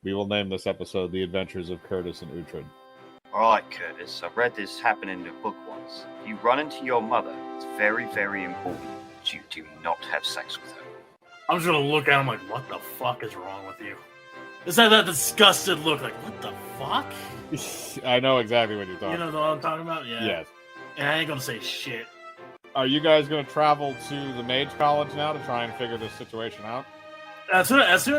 We will name this episode The Adventures of Curtis and Uhtred. Alright, Curtis, I read this happen in a book once. If you run into your mother, it's very, very important that you do not have sex with her. I'm just gonna look at him like, what the fuck is wrong with you? It's like that disgusted look, like, what the fuck? I know exactly what you're talking about. You know what I'm talking about? Yeah. Yes. And I ain't gonna say shit. Are you guys going to travel to the Mage College now to try and figure this situation out? As soon as he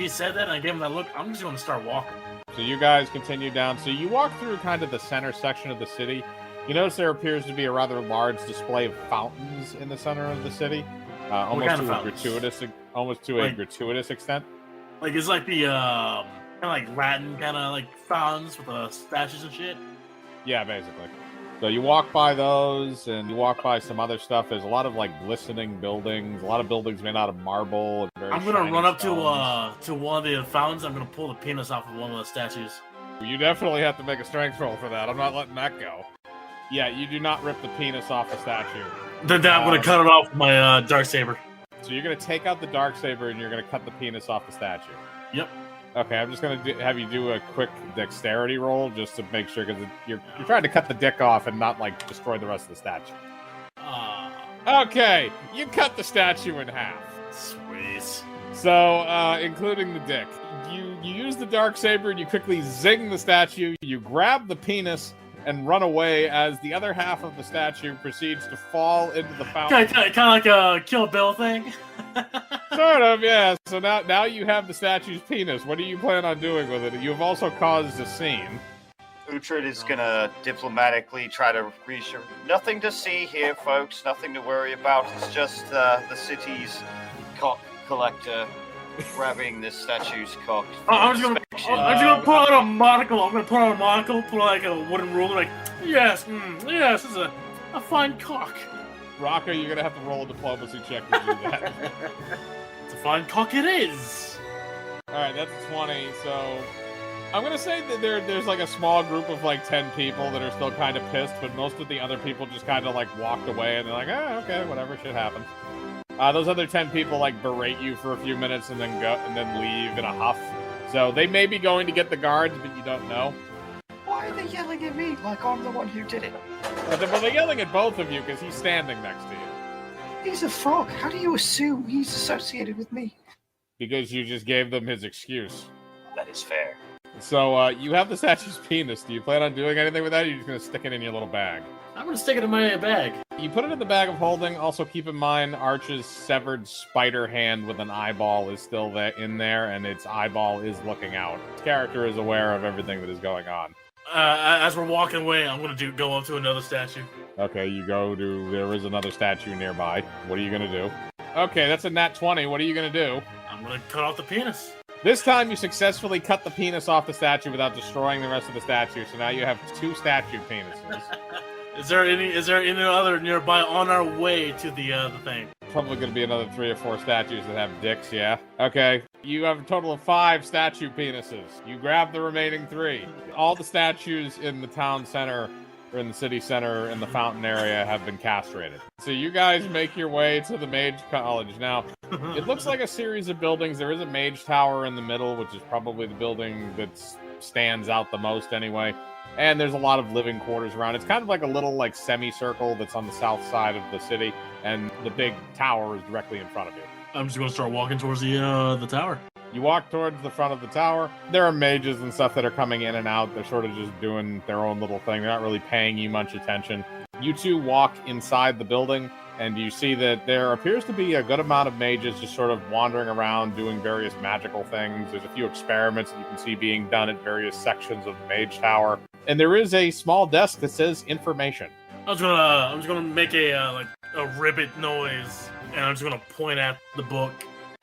said that and I gave him that look, I'm just gonna start walking. So you guys continue down. So you walk through kind of the center section of the city. You notice there appears to be a rather large display of fountains in the center of the city. Almost to a gratuitous extent. Like it's like the kind of like Latin kind of like fountains with statues and shit. Yeah, basically. So you walk by those, and you walk by some other stuff. There's a lot of like glistening buildings. A lot of buildings made out of marble. And very I'm gonna run up stones. to one of the fountains. I'm gonna pull the penis off of one of the statues. You definitely have to make a strength roll for that. I'm not letting that go. Yeah, you do not rip the penis off the statue. Then I'm gonna cut it off with my Darksaber. So you're gonna take out the Darksaber and you're gonna cut the penis off the statue. Yep. Okay, I'm just gonna have you do a quick dexterity roll just to make sure, because you're trying to cut the dick off and not like destroy the rest of the statue. Okay, you cut the statue in half. Sweet. So, including the dick, you use the Darksaber and you quickly zing the statue. You grab the penis and run away as the other half of the statue proceeds to fall into the fountain. Kind of like a Kill Bill thing. Sort of, yeah. So now you have the statue's penis. What do you plan on doing with it? You have also caused a scene. Uhtred is gonna diplomatically try to reassure. Nothing to see here, folks. Nothing to worry about. It's just the city's cock collector grabbing this statue's cock. I'm just gonna put on a monocle. I'm gonna put on a monocle, put on like a wooden ruler, like, yes, yes, it's a fine cock. Rocco, you're gonna have to roll a diplomacy check to do that. It's a fine cock it is. Alright, that's a 20, so I'm gonna say that there's like a small group of like 10 people that are still kind of pissed, but most of the other people just kind of like walked away and they're like, okay, whatever, shit happens. Those other 10 people like berate you for a few minutes and then go and then leave in a huff. So they may be going to get the guards, but you don't know. Why are they yelling at me like I'm the one who did it? Well, they're yelling at both of you because he's standing next to you. He's a frog. How do you assume he's associated with me? Because you just gave them his excuse. That is fair. So you have the statue's penis. Do you plan on doing anything with that, or are you just going to stick it in your little bag? I'm going to stick it in my bag. You put it in the bag of holding. Also, keep in mind, Arch's severed spider hand with an eyeball is still in there, and its eyeball is looking out. Its character is aware of everything that is going on. As we're walking away, I'm going to go up to another statue. Okay, there is another statue nearby. What are you going to do? Okay, that's a nat 20. What are you going to do? I'm going to cut off the penis. This time, you successfully cut the penis off the statue without destroying the rest of the statue, so now you have 2 statue penises. Is there any other nearby on our way to the thing? Probably going to be another 3 or 4 statues that have dicks, yeah? Okay, you have a total of 5 statue penises. You grab the remaining 3. All the statues in the town center, or in the city center, in the fountain area, have been castrated. So you guys make your way to the Mage College. Now, it looks like a series of buildings. There is a Mage Tower in the middle, which is probably the building that stands out the most anyway. And there's a lot of living quarters around. It's kind of like a little like semicircle that's on the south side of the city, and the big tower is directly in front of you. I'm just going to start walking towards the tower. You walk towards the front of the tower. There are mages and stuff that are coming in and out. They're sort of just doing their own little thing. They're not really paying you much attention. You two walk inside the building, and you see that there appears to be a good amount of mages just sort of wandering around doing various magical things. There's a few experiments that you can see being done at various sections of the Mage Tower. And there is a small desk that says information. I'm just gonna make a ribbit noise, and I'm just gonna point at the book.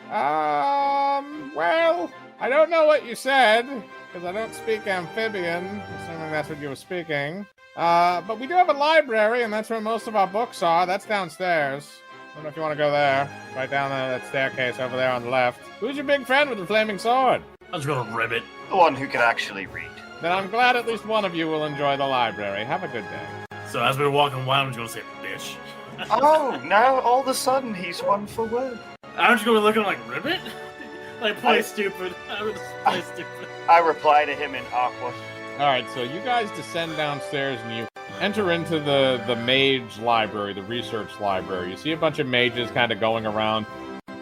Well, I don't know what you said, because I don't speak amphibian, assuming that's what you were speaking. But we do have a library, and that's where most of our books are. That's downstairs. I don't know if you want to go there. Right down that staircase over there on the left. Who's your big friend with the flaming sword? I'm just gonna ribbit. The one who can actually read. Then I'm glad at least one of you will enjoy the library. Have a good day. So as we're walking away, I'm just gonna say, bitch. Oh, now all of a sudden he's one for word. I'm just gonna look at him like, ribbit? Like, play stupid. I would play stupid. I reply to him in Aqua. All right, so you guys descend downstairs and you enter into the mage library, the research library. You see a bunch of mages kind of going around,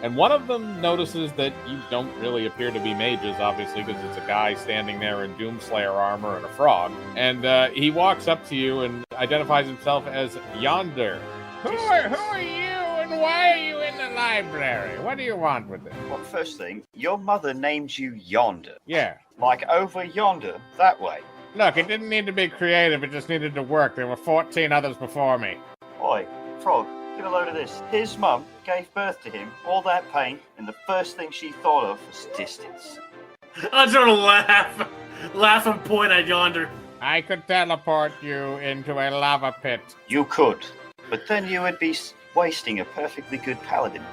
and one of them notices that you don't really appear to be mages, obviously, because it's a guy standing there in Doomslayer armor and a frog. And he walks up to you and identifies himself as Yonder. Who are you, and why are you in the library? What do you want with it? Well, first thing, your mother named you Yonder. Yeah. Like over yonder, that way. Look, it didn't need to be creative, it just needed to work. There were 14 others before me. Oi, Frog, get a load of this. His mum gave birth to him, all that pain, and the first thing she thought of was distance. I'm trying to laugh and point at Yonder. I could teleport you into a lava pit. You could, but then you would be wasting a perfectly good paladin.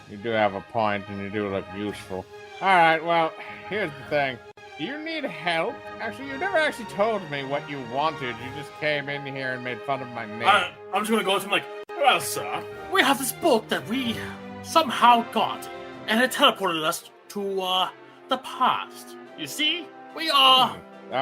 You do have a point, and you do look useful. Alright, well, here's the thing. Do you need help? Actually, you never actually told me what you wanted. You just came in here and made fun of my name. I'm just gonna go to him like, well, sir, we have this book that we somehow got, and it teleported us to, the past. You see? We are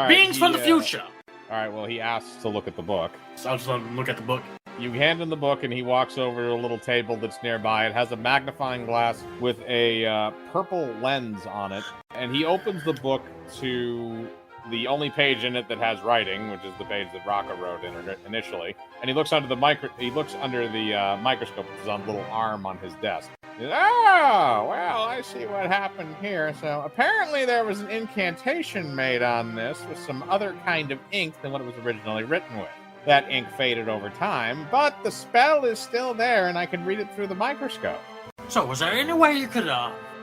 beings from the future. Alright, well, he asks to look at the book. So I'll just let him look at the book. You hand him the book, and he walks over to a little table that's nearby. It has a magnifying glass with a purple lens on it. And he opens the book to the only page in it that has writing, which is the page that Raka wrote in initially. And he looks under the microscope, which is on a little arm on his desk. Oh, well, I see what happened here. So apparently there was an incantation made on this with some other kind of ink than what it was originally written with. That ink faded over time, but the spell is still there, and I can read it through the microscope. So, was there any way you could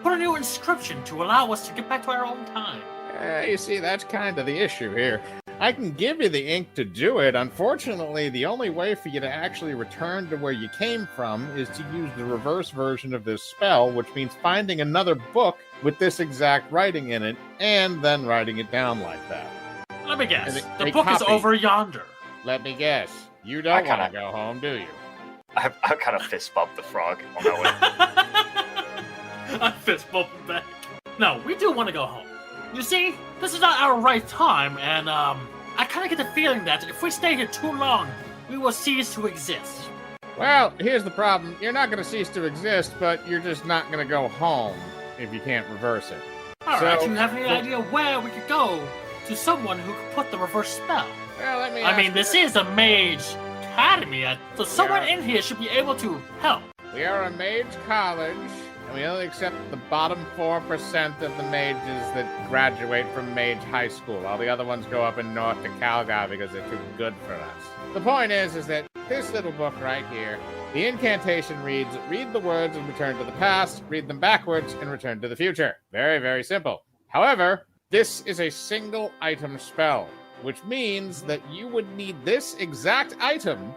put a new inscription to allow us to get back to our own time? You see, that's kind of the issue here. I can give you the ink to do it. Unfortunately, the only way for you to actually return to where you came from is to use the reverse version of this spell, which means finding another book with this exact writing in it, and then writing it down like that. Let me guess. The book is over yonder. Let me guess. You don't want to go home, do you? I kind of fist bumped the frog on my way. I fist bumped him back. No, we do want to go home. You see, this is not our right time, and I kind of get the feeling that if we stay here too long, we will cease to exist. Well, here's the problem. You're not going to cease to exist, but you're just not going to go home if you can't reverse it. Alright, do you have any idea where we could go to someone who could put the reverse spell? Well, let me I mean, this is a mage academy, so someone in here should be able to help. We are a mage college, and we only accept the bottom 4% of the mages that graduate from mage high school. All the other ones go up in north to Calgar because they're too good for us. The point is that this little book right here, the incantation reads, read the words and return to the past, read them backwards and return to the future. Very, very simple. However, this is a single item spell, which means that you would need this exact item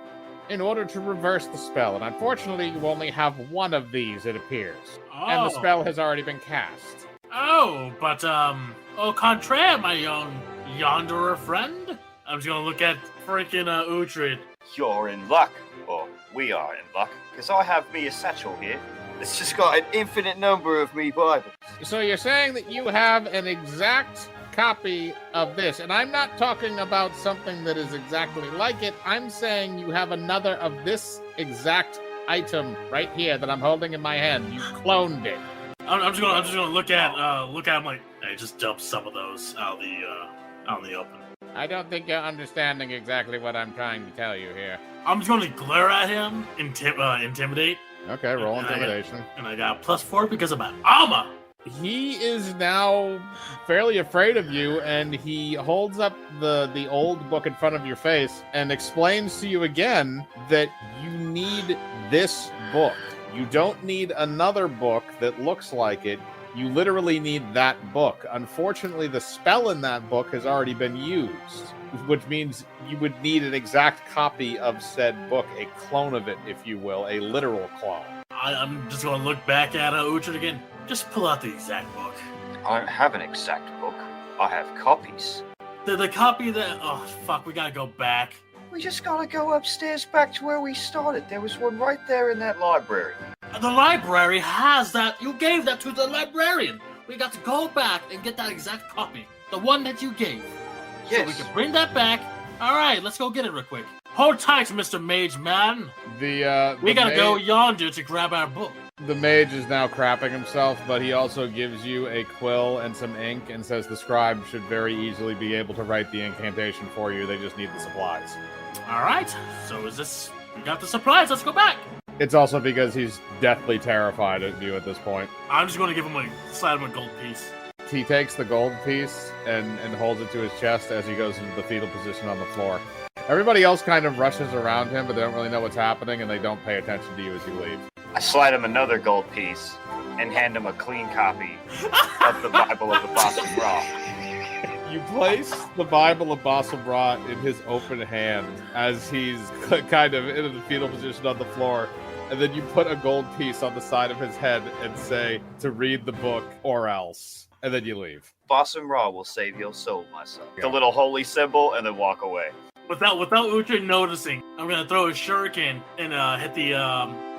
in order to reverse the spell. And unfortunately, you only have one of these, it appears. Oh. And the spell has already been cast. Oh, but, au contraire, my young Yonderer friend. I'm just gonna look at freaking Uhtred. You're in luck, or we are in luck, because I have me a satchel here. It's just got an infinite number of me Bibles. So you're saying that you have an exact copy of this, and I'm not talking about something that is exactly like it. I'm saying you have another of this exact item right here that I'm holding in my hand. You cloned it. I'm just gonna look at him like, hey, just dump some of those out in the open. I don't think you're understanding exactly what I'm trying to tell you here. I'm just gonna glare at him, intimidate. Okay, roll intimidation. And I got +4 because of my armor. He is now fairly afraid of you, and he holds up the old book in front of your face and explains to you again that you need this book. You don't need another book that looks like it. You literally need that book. Unfortunately, the spell in that book has already been used, which means you would need an exact copy of said book, a clone of it, if you will, a literal clone. I'm just going to look back at Uhtred again. Just pull out the exact book. I don't have an exact book. I have copies. The copy that... Oh, fuck, we gotta go back. We just gotta go upstairs back to where we started. There was one right there in that library. The library has that. You gave that to the librarian. We got to go back and get that exact copy. The one that you gave. Yes. So we can bring that back. All right, let's go get it real quick. Hold tight, Mr. Mage Man. We gotta go yonder to grab our book. The mage is now crapping himself, but he also gives you a quill and some ink and says the scribe should very easily be able to write the incantation for you. They just need the supplies. All right, so is this... We got the supplies, let's go back. It's also because he's deathly terrified of you at this point. I'm just gonna give him slide him a gold piece. He takes the gold piece and holds it to his chest as he goes into the fetal position on the floor. Everybody else kind of rushes around him, but they don't really know what's happening, and they don't pay attention to you as you leave. I slide him another gold piece and hand him a clean copy of the Bible of the Basim Ra. You place the Bible of Basim Ra in his open hand as he's kind of in the fetal position on the floor, and then you put a gold piece on the side of his head and say to read the book or else, and then you leave. Basim Ra will save your soul, my son. The little holy symbol, and then walk away. Without Uhtred noticing, I'm gonna throw a shuriken and hit the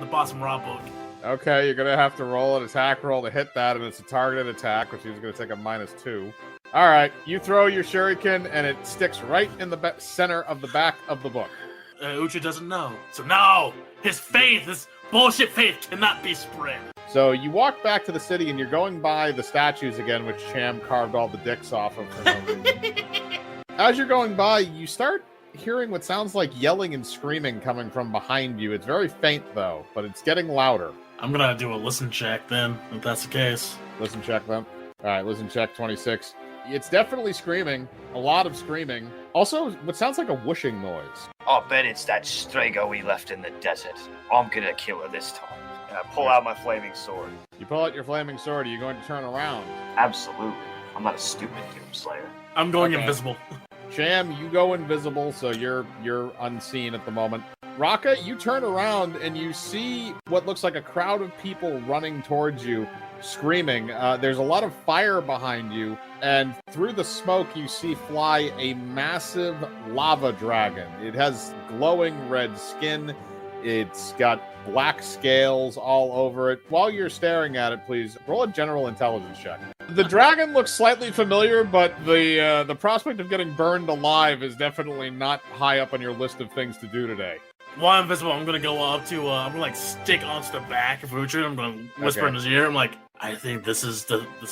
Basim Ra book. Okay, you're gonna have to roll an attack roll to hit that, and it's a targeted attack, which is gonna take a -2. All right, you throw your shuriken, and it sticks right in the center of the back of the book. Uhtred doesn't know, so no, his faith, his bullshit faith, cannot be spread. So you walk back to the city, and you're going by the statues again, which Cham carved all the dicks off of for no reason. As you're going by, you start hearing what sounds like yelling and screaming coming from behind you. It's very faint, though, but it's getting louder. I'm gonna do a listen check then, if that's the case. Listen check then. All right, listen check 26. It's definitely screaming. A lot of screaming. Also, what sounds like a whooshing noise. I'll bet it's that Strago we left in the desert. I'm gonna kill her this time. And I pull out my flaming sword. You pull out your flaming sword. Are you going to turn around? Absolutely. I'm not a stupid Doomslayer. I'm going invisible. Cham, you go invisible, so you're unseen at the moment. Raka, you turn around and you see what looks like a crowd of people running towards you, screaming. There's a lot of fire behind you, and through the smoke you see fly a massive lava dragon. It has glowing red skin. It's got black scales all over it. While you're staring at it, please roll a general intelligence check. The dragon looks slightly familiar, but the prospect of getting burned alive is definitely not high up on your list of things to do today. While I'm invisible, I'm gonna go up to, I'm gonna like stick onto the back of Uhtred. I'm gonna whisper in his ear. I'm like, I think this is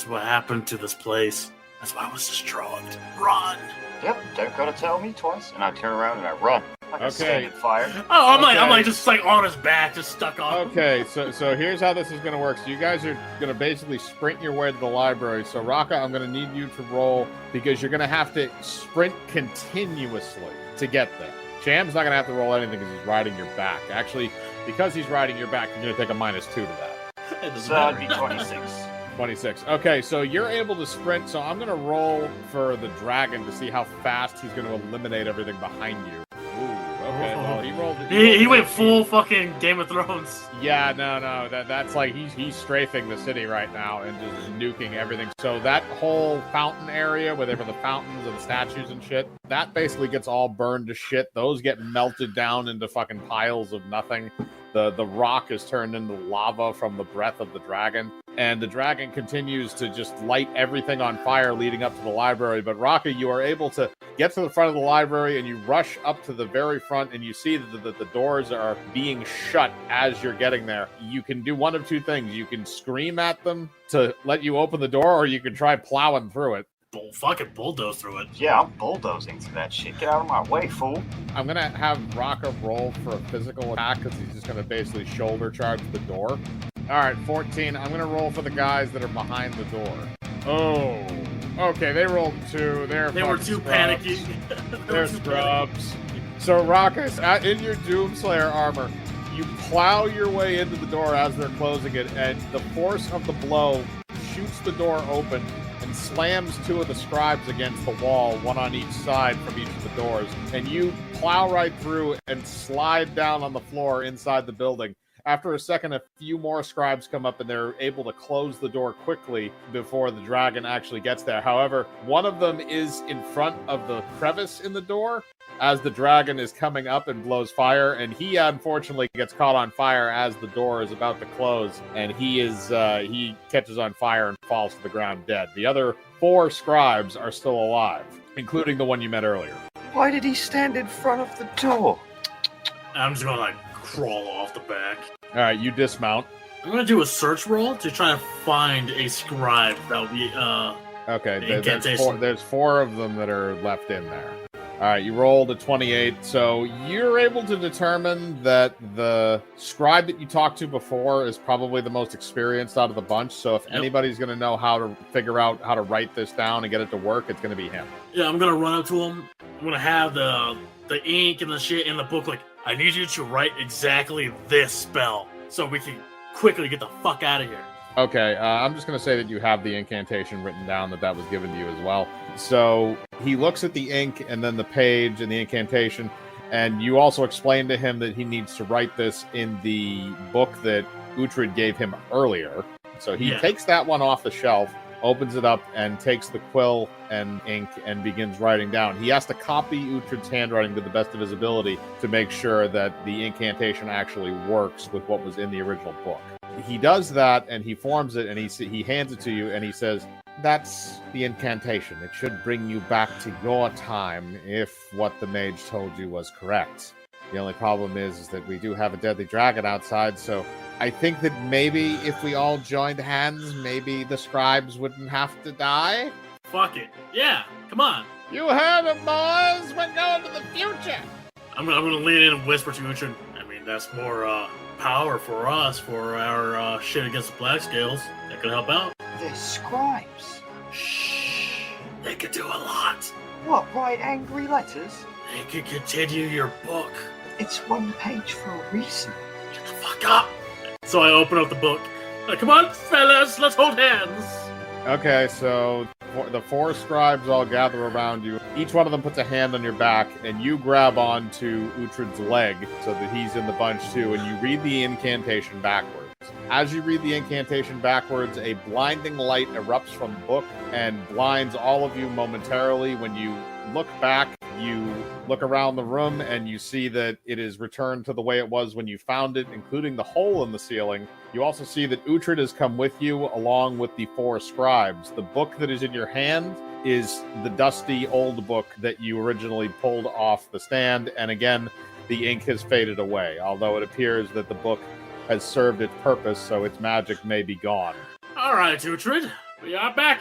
what happened to this place. That's why I was destroyed. Run! Yep, don't gotta tell me twice. And I turn around and I run. Like a standard fire. Oh, I'm like just like on his back, just stuck on. Okay, so here's how this is gonna work. So you guys are gonna basically sprint your way to the library. So Raka, I'm gonna need you to roll because you're gonna have to sprint continuously to get there. Cham's not gonna have to roll anything because he's riding your back. Actually, because he's riding your back, you're gonna take a -2 to that. So that'd be 26. 26. Okay, so you're able to sprint. So I'm gonna roll for the dragon to see how fast he's gonna eliminate everything behind you. Ooh, okay. Well, he rolled. He went full fucking Game of Thrones. Yeah, no. That's like he's strafing the city right now and just nuking everything. So that whole fountain area, where there were the fountains and the statues and shit, that basically gets all burned to shit. Those get melted down into fucking piles of nothing. The rock is turned into lava from the breath of the dragon. And the dragon continues to just light everything on fire leading up to the library. But Raka, you are able to get to the front of the library and you rush up to the very front and you see that the doors are being shut as you're getting there. You can do one of two things. You can scream at them to let you open the door, or you can try plowing through it. Fucking bulldoze through it. Yeah, I'm bulldozing through that shit. Get out of my way, fool. I'm going to have Raka roll for a physical attack because he's just going to basically shoulder charge the door. All right, 14. I'm going to roll for the guys that are behind the door. Oh. Okay, they rolled 2. They were too panicky. They're scrubs. So, Raka, in your Doomslayer armor, you plow your way into the door as they're closing it, and the force of the blow shoots the door open and slams 2 of the scribes against the wall, one on each side from each of the doors. And you plow right through and slide down on the floor inside the building. After a second, a few more scribes come up and they're able to close the door quickly before the dragon actually gets there. However, one of them is in front of the crevice in the door as the dragon is coming up and blows fire, and he unfortunately gets caught on fire as the door is about to close, and he catches on fire and falls to the ground dead. The other 4 scribes are still alive, including the one you met earlier. Why did he stand in front of the door? I'm just gonna crawl off the back. All right, you dismount. I'm gonna do a search roll to try to find a scribe that we Okay, there's 4 of them that are left in there. All right, you rolled a 28, so you're able to determine that the scribe that you talked to before is probably the most experienced out of the bunch, so if anybody's going to know how to figure out how to write this down and get it to work, it's going to be him. Yeah, I'm going to run up to him. I'm going to have the ink and the shit in the book, I need you to write exactly this spell so we can quickly get the fuck out of here. Okay, I'm just going to say that you have the incantation written down, that was given to you as well. So he looks at the ink and then the page and the incantation, and you also explain to him that he needs to write this in the book that Uhtred gave him earlier. So he takes that one off the shelf, opens it up, and takes the quill and ink and begins writing down. He has to copy Uhtred's handwriting to the best of his ability to make sure that the incantation actually works with what was in the original book. He does that, and he forms it, and he hands it to you, and he says, "That's the incantation. It should bring you back to your time if what the mage told you was correct. The only problem is that we do have a deadly dragon outside, so I think that maybe if we all joined hands, maybe the scribes wouldn't have to die." Fuck it. Yeah, come on. You heard it, boys! We're going to the future! I'm gonna lean in and whisper to Uhtred. I mean, that's more power for us for our shit against the Black Scales. That could help out. They're scribes. Shh. They could do a lot. What, write angry letters? They could continue your book. It's 1 page for a reason. Shut the fuck up. So I open up the book. Come on, fellas, let's hold hands. Okay, so the 4 scribes all gather around you. Each one of them puts a hand on your back, and you grab onto Uhtred's leg so that he's in the bunch too, and you read the incantation backwards. As you read the incantation backwards, a blinding light erupts from the book and blinds all of you momentarily. When you look back, you look around the room, and you see that it is returned to the way it was when you found it, including the hole in the ceiling. You also see that Uhtred has come with you, along with the 4 scribes. The book that is in your hand is the dusty old book that you originally pulled off the stand, and again, the ink has faded away, although it appears that the book has served its purpose, so its magic may be gone. All right, Uhtred, we are back.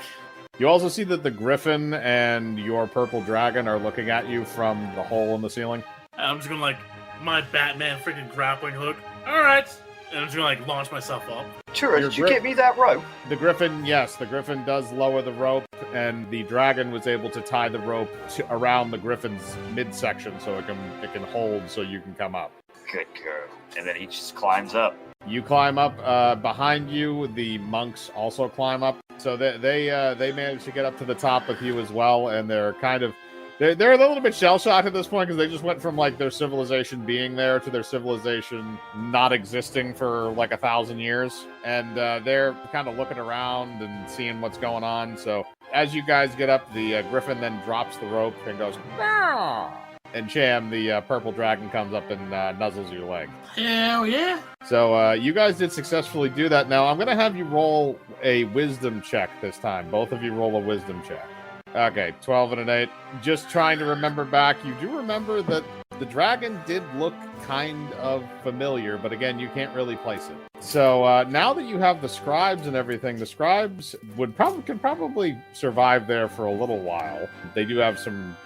You also see that the griffin and your purple dragon are looking at you from the hole in the ceiling. I'm just gonna my Batman freaking grappling hook. All right. And I'm just gonna launch myself up. Tourist, did you get me that rope? The griffin, yes, the griffin does lower the rope, and the dragon was able to tie the rope around the griffin's midsection so it can hold so you can come up. Good girl. And then he just climbs up. You climb up. Behind you, the monks also climb up. So they manage to get up to the top with you as well, and they're kind of they're a little bit shell-shocked at this point because they just went from their civilization being there to their civilization not existing for 1,000 years, and they're kind of looking around and seeing what's going on. So as you guys get up, the griffin then drops the rope and goes, "Meow!" And Cham, the purple dragon, comes up and nuzzles your leg. Hell yeah! So you guys did successfully do that. Now I'm going to have you roll a wisdom check this time. Both of you roll a wisdom check. Okay, 12 and an 8. Just trying to remember back. You do remember that the dragon did look kind of familiar, but again, you can't really place it. So now that you have the scribes and everything, the scribes could probably survive there for a little while. They do have some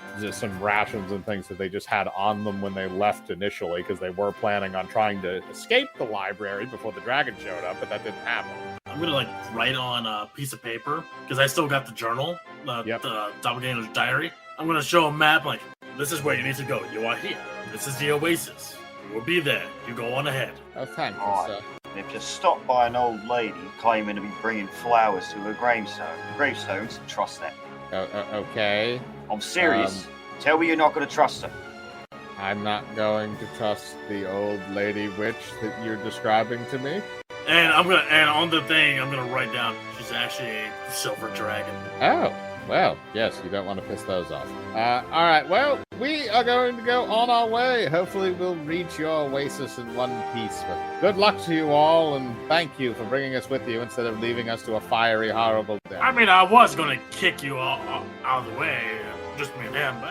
rations and things that they just had on them when they left initially, because they were planning on trying to escape the library before the dragon showed up, but that didn't happen. I'm gonna write on a piece of paper, because I still got the journal, the Doppelganger's diary. I'm gonna show a map, this is where you need to go. You are here. This is the oasis. You will be there. You go on ahead. Oh, thank you, sir. They've just stopped by an old lady claiming to be bringing flowers to her gravestones. Trust them. Okay. I'm serious. Tell me you're not going to trust her. I'm not going to trust the old lady witch that you're describing to me. And on the thing, I'm gonna write down she's actually a silver dragon. Oh, well, yes, you don't want to piss those off. All right, well, we are going to go on our way. Hopefully we'll reach your oasis in one piece. But good luck to you all, and thank you for bringing us with you instead of leaving us to a fiery, horrible death. I mean, I was gonna kick you out of the way, just me and him, but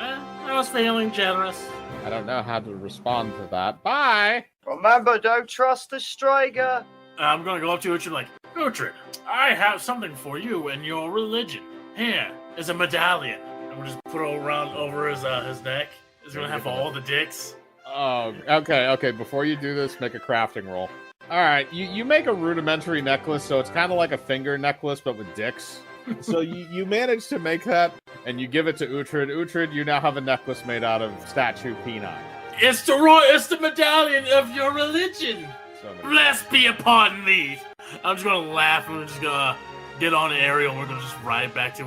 I was feeling generous. I don't know how to respond to that. Bye! Remember, don't trust the striker. I'm gonna go up to Uhtred like, Uhtred, I have something for you and your religion. Here is a medallion. I'm gonna just put it around over his neck. It's gonna have all the dicks. Oh, okay. Before you do this, make a crafting roll. All right, you make a rudimentary necklace, so it's kind of like a finger necklace, but with dicks. So you manage to make that, and you give it to Uhtred. Uhtred, you now have a necklace made out of statue peni. It's the medallion of your religion. Blessed be upon thee. I'm just gonna laugh and we're just gonna get on Ariel and we're gonna just ride back to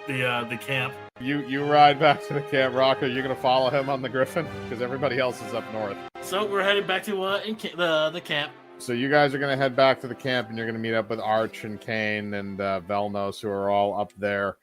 the camp. You ride back to the camp, Rocker. You're gonna follow him on the Griffin because everybody else is up north. So we're headed back to the camp. So you guys are gonna head back to the camp and you're gonna meet up with Arch and Kane and Velnos, who are all up there.